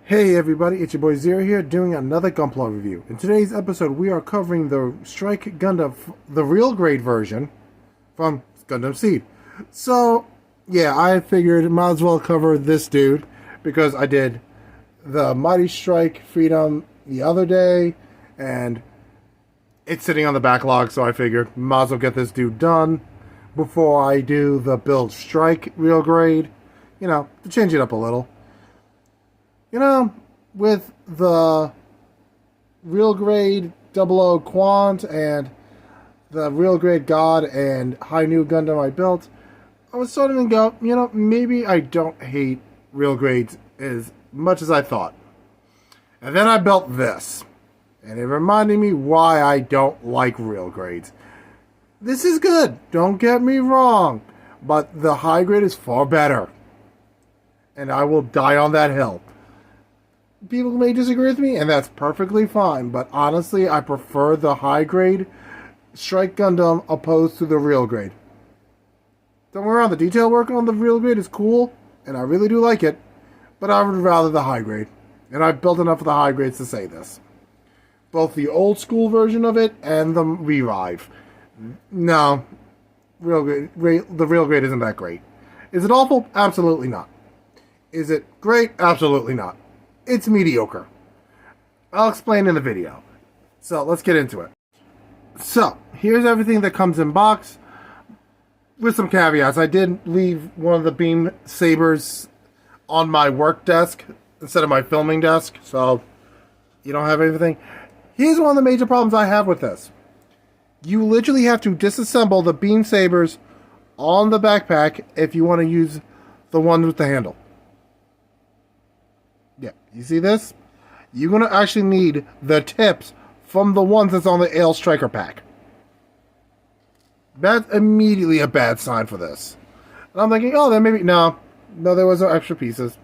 Hey everybody, it's your boy Zero here doing another gunpla review. In today's episode, we are covering the Strike Gundam, the real grade version from Gundam Seed. So, yeah, I figured might as well cover this dude because I did the Mighty Strike Freedom the other day and it's sitting on the backlog, so I figured might as well get this dude done before I do the Build Strike real grade, to change it up a little. With the real grade 00 Quant and the real grade God and High New Gundam I built, I was starting to go, maybe I don't hate real grades as much as I thought. And then I built this, and it reminded me why I don't like real grades. This is good, don't get me wrong, but the high grade is far better. And I will die on that hill. People may disagree with me, and that's perfectly fine, but honestly, I prefer the high grade Strike Gundam opposed to the real grade. Don't worry, the detail work on the real grade is cool, and I really do like it, but I would rather the high grade. And I've built enough of the high grades to say this. Both the old school version of it and the Revive. No, the real grade isn't that great. Is it awful? Absolutely not. Is it great? Absolutely not. It's mediocre. I'll explain in the video. So, let's get into it. So, here's everything that comes in box. With some caveats. I did leave one of the beam sabers on my work desk instead of my filming desk. So, you don't have everything. Here's one of the major problems I have with this. You literally have to disassemble the beam sabers on the backpack if you want to use the one with the handle. Yeah, you see this? You're going to actually need the tips from the ones that's on the Ale Striker pack. That's immediately a bad sign for this. And I'm thinking, oh, then maybe... No, there was no extra pieces.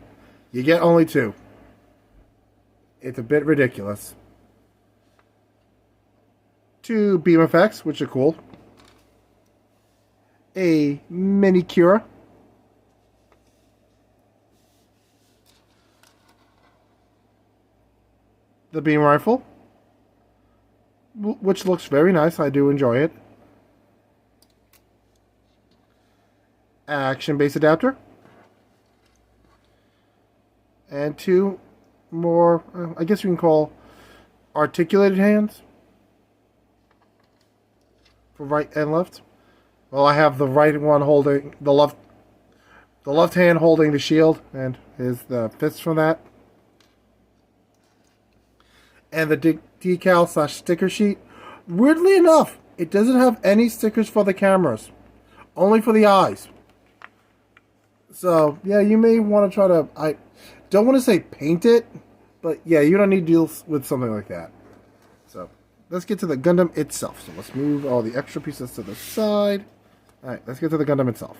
You get only 2. It's a bit ridiculous. 2 beam effects, which are cool. A mini cure. The beam rifle, which looks very nice. I do enjoy it. Action base adapter. And 2 more, I guess you can call articulated hands. For right and left. Well, I have the right one holding the left hand holding the shield, and is the fist from that. And the decal / sticker sheet. Weirdly enough, it doesn't have any stickers for the cameras. Only for the eyes. So, yeah, you may want to try to... I don't want to say paint it, but yeah, you don't need to deal with something like that. So, let's get to the Gundam itself. So, let's move all the extra pieces to the side. Alright, let's get to the Gundam itself.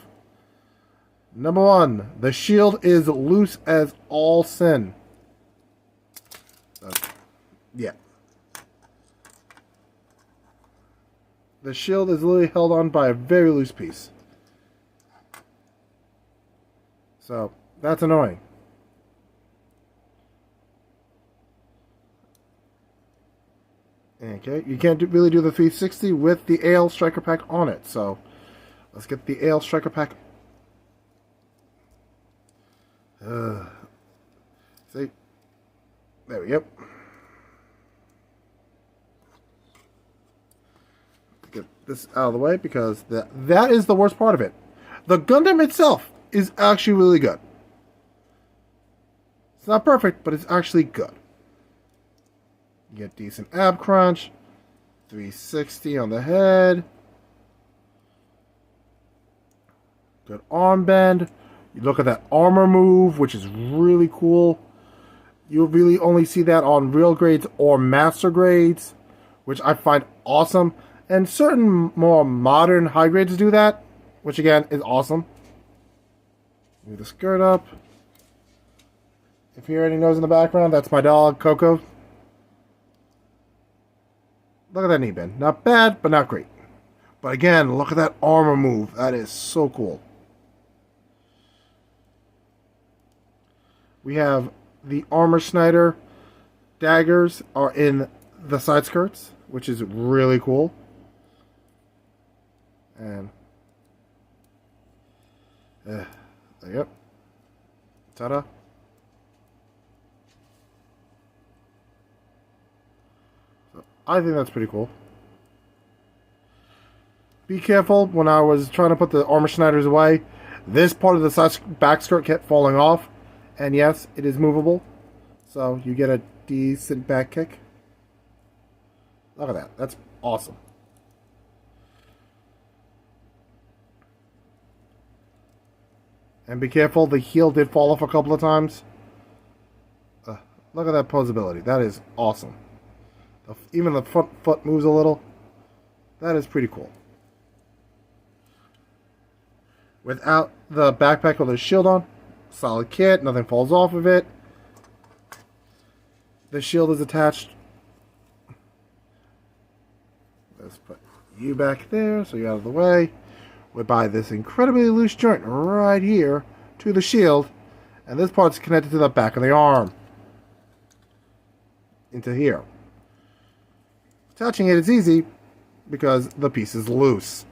Number 1, the shield is loose as all sin. Yeah. The shield is literally held on by a very loose piece. So, that's annoying. Okay, you can't really do the 360 with the Ale Striker pack on it. So, let's get the Ale Striker pack. See? There we go. Get this out of the way because that is the worst part of it. The Gundam itself is actually really good. It's not perfect, but it's actually good. You get decent ab crunch, 360 on the head, good arm bend. You look at that armor move, which is really cool. You'll really only see that on real grades or master grades, which I find awesome. And certain more modern high grades do that, which again is awesome. Move the skirt up. If you hear any noise in the background, that's my dog, Coco. Look at that knee bend. Not bad, but not great. But again, look at that armor move. That is so cool. We have the Armor Schneider daggers are in the side skirts, which is really cool. And there you go. Ta-da. So I think that's pretty cool. Be careful when I was trying to put the Armor Schneiders away. This part of the back skirt kept falling off. And yes, it is movable. So you get a decent back kick. Look at that. That's awesome. And be careful, the heel did fall off a couple of times. Look at that posability. That is awesome. Even the foot moves a little. That is pretty cool. Without the backpack with the shield on, solid kit, nothing falls off of it. The shield is attached. Let's put you back there so you're out of the way. We buy this incredibly loose joint right here to the shield, and this part's connected to the back of the arm. Into here. Attaching it is easy because the piece is loose.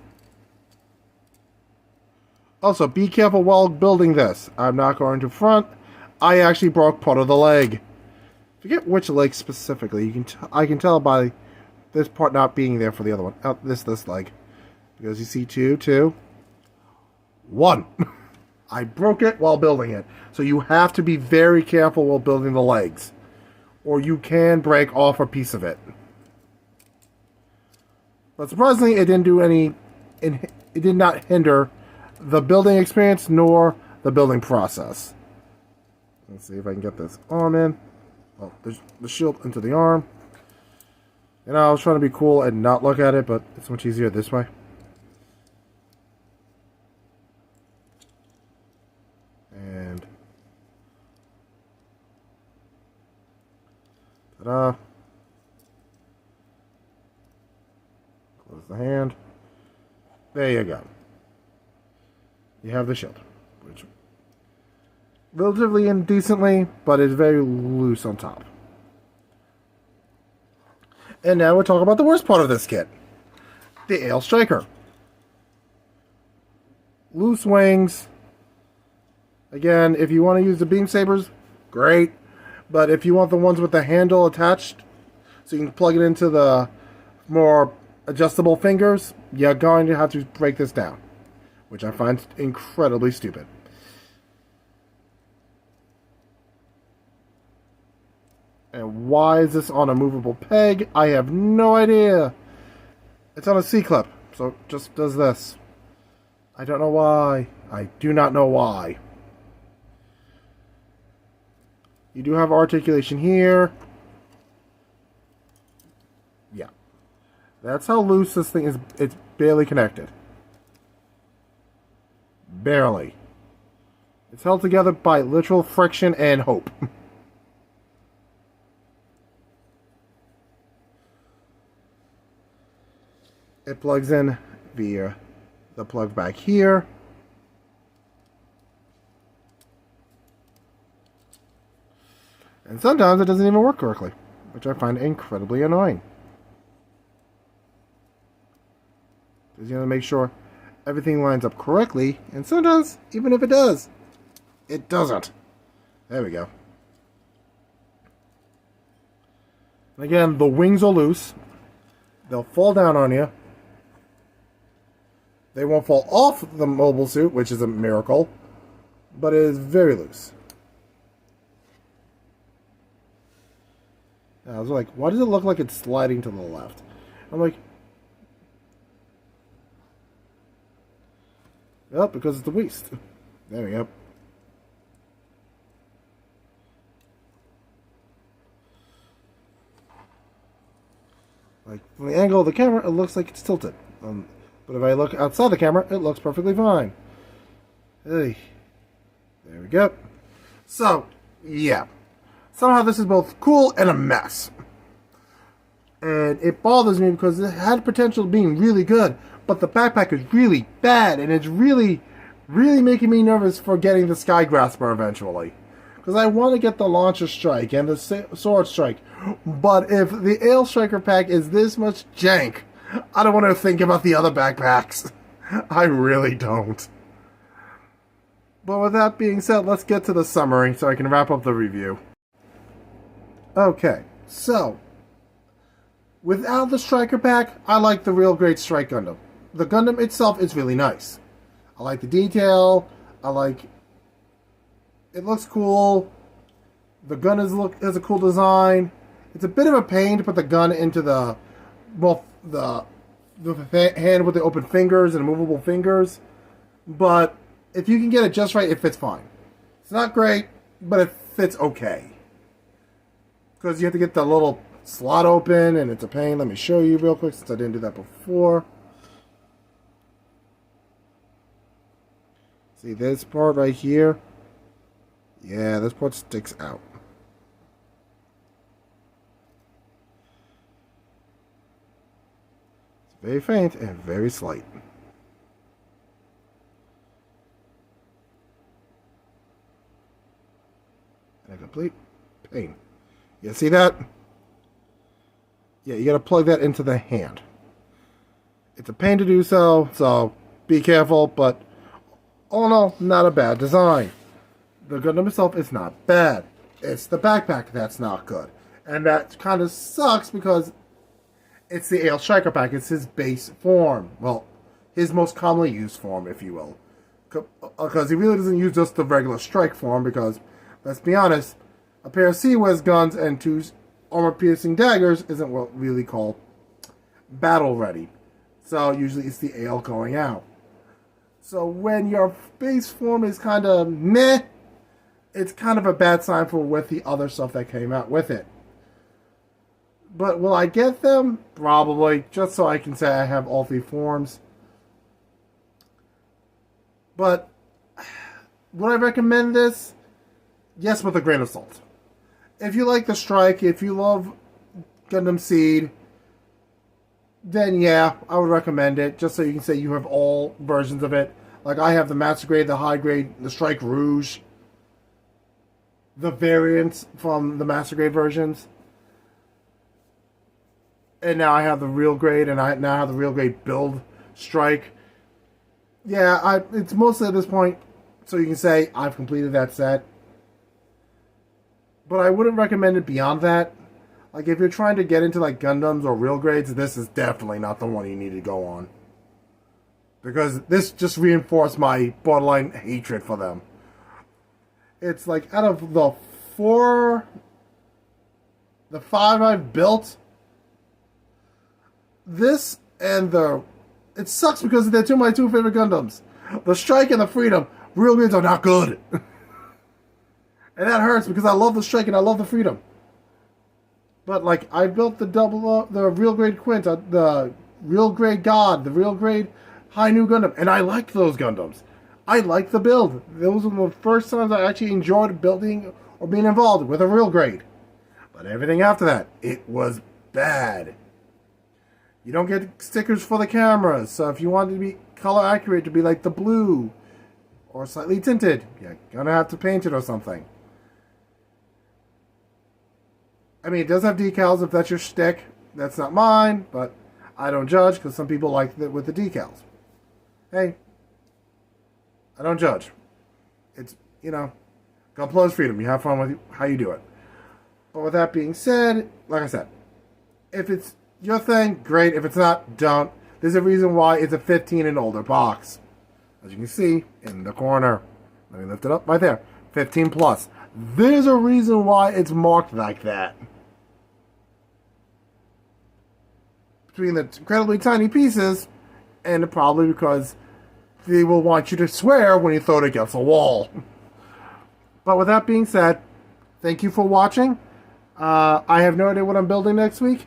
Also, be careful while building this. I'm not going to front. I actually broke part of the leg. Forget which leg specifically. I can tell by this part not being there for the other one. This leg. Because you see 2, 1. I broke it while building it. So you have to be very careful while building the legs. Or you can break off a piece of it. But surprisingly, it didn't do any... It did not hinder the building experience nor the building process. Let's see if I can get this arm in. Oh, the shield into the arm. You know, I was trying to be cool and not look at it, but it's much easier this way. And ta-da. Close the hand. There you go. You have the shield, which relatively indecently, but is very loose on top. And now we'll talk about the worst part of this kit. The Ale Striker. Loose wings. Again, if you want to use the beam sabers, great. But if you want the ones with the handle attached, so you can plug it into the more adjustable fingers, you're going to have to break this down. Which I find incredibly stupid. And why is this on a movable peg? I have no idea. It's on a C-clip, so it just does this. I don't know why. I do not know why. You do have articulation here. Yeah. That's how loose this thing is. It's barely connected. Barely. It's held together by literal friction and hope. It plugs in via the plug back here. And sometimes it doesn't even work correctly, which I find incredibly annoying. Because you have to make sure everything lines up correctly, and sometimes, even if it does, it doesn't. There we go. Again, the wings are loose. They'll fall down on you. They won't fall off the mobile suit, which is a miracle, but it is very loose. I was like, why does it look like it's sliding to the left? I'm like, oh, because it's the waist. There we go. Like, from the angle of the camera, it looks like it's tilted. But if I look outside the camera, it looks perfectly fine. Hey. There we go. So, yeah. Somehow this is both cool and a mess. And it bothers me because it had potential of being really good, but the backpack is really bad, and it's really, really making me nervous for getting the Sky Grasper eventually. because I want to get the Launcher Strike and the Sword Strike. But if the Ale Striker pack is this much jank, I don't want to think about the other backpacks. I really don't. But with that being said, let's get to the summary so I can wrap up the review. Okay, so without the Striker pack, I like the real great Strike Gundam. The Gundam itself is really nice. I like the detail. I like it looks cool. The gun has a cool design. It's a bit of a pain to put the gun into the hand with the open fingers and movable fingers, but if you can get it just right, it fits fine. It's not great, but it fits okay. Because you have to get the little slot open, and it's a pain. Let me show you real quick since I didn't do that before. See this part right here? Yeah, this part sticks out. It's very faint and very slight. And a complete pain. You see that? Yeah, you gotta plug that into the hand. It's a pain to do so be careful, but all in all, not a bad design. The Gundam itself is not bad. It's the backpack that's not good. And that kind of sucks because it's the Ale Striker pack. It's his base form. Well, his most commonly used form, if you will. Because he really doesn't use just the regular strike form because, let's be honest, a pair of Seawiz guns and 2 armor-piercing daggers isn't what really called battle-ready. So usually it's the Ale going out. So when your base form is kind of meh, it's kind of a bad sign for with the other stuff that came out with it. But will I get them? Probably, just so I can say I have all 3 forms. But would I recommend this? Yes, with a grain of salt. If you like the Strike, if you love Gundam Seed, then yeah, I would recommend it, just so you can say you have all versions of it. Like I have the Master Grade, the High Grade, the Strike Rouge, the variants from the Master Grade versions. And now I have the Real Grade, and I now have the Real Grade Build Strike. Yeah, it's mostly at this point, so you can say I've completed that set. But I wouldn't recommend it beyond that. Like, if you're trying to get into, like, Gundams or Real Grades, this is definitely not the one you need to go on. Because this just reinforced my borderline hatred for them. It's like, out of the 5 I've built, this and it sucks because they're my 2 favorite Gundams. The Strike and the Freedom. Real Grades are not good. And that hurts because I love the Strike and I love the Freedom. But, like, I built the Real Grade Quint, the Real Grade God, the Real Grade High New Gundam, and I liked those Gundams. I liked the build. Those were the first times I actually enjoyed building or being involved with a Real Grade. But everything after that, it was bad. You don't get stickers for the cameras, so if you want it to be color accurate, to be like the blue, or slightly tinted, you're gonna have to paint it or something. I mean, it does have decals if that's your shtick. That's not mine, but I don't judge because some people like it with the decals. Hey, I don't judge. It's, Gunpla is freedom. You have fun with how you do it. But with that being said, like I said, if it's your thing, great. If it's not, don't. There's a reason why it's a 15 and older box. As you can see in the corner. Let me lift it up right there. 15 plus. There's a reason why it's marked like that. Between the incredibly tiny pieces, and probably because they will want you to swear when you throw it against a wall. But with that being said, thank you for watching. I have no idea what I'm building next week.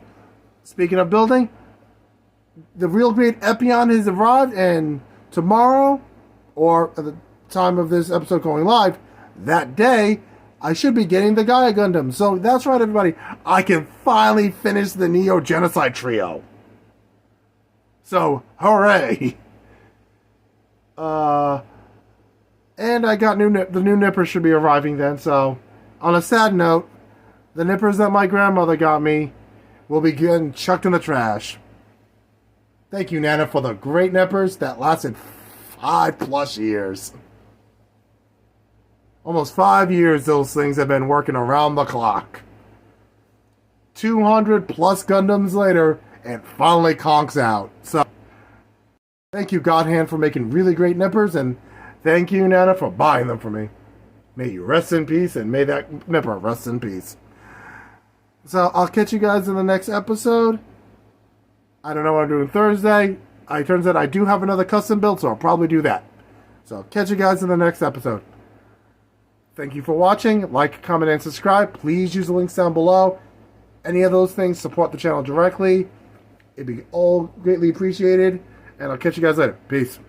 Speaking of building, the Real Grade Epion has arrived, and tomorrow, or at the time of this episode going live, that day, I should be getting the Gaia Gundam. So that's right, everybody. I can finally finish the Neo Genocide Trio. So, hooray! And I got the new Nipper should be arriving then, so on a sad note, the nippers that my grandmother got me will be getting chucked in the trash. Thank you, Nana, for the great nippers that lasted 5+ years. Almost 5 years those things have been working around the clock. 200 plus Gundams later, and finally conks out. So, thank you, Godhand, for making really great nippers, and thank you, Nana, for buying them for me. May you rest in peace, and may that nipper rest in peace. So, I'll catch you guys in the next episode. I don't know what I'm doing Thursday. It turns out I do have another custom build, so I'll probably do that. So, catch you guys in the next episode. Thank you for watching. Like, comment, and subscribe. Please use the links down below. Any of those things support the channel directly. It'd be all greatly appreciated. And I'll catch you guys later. Peace.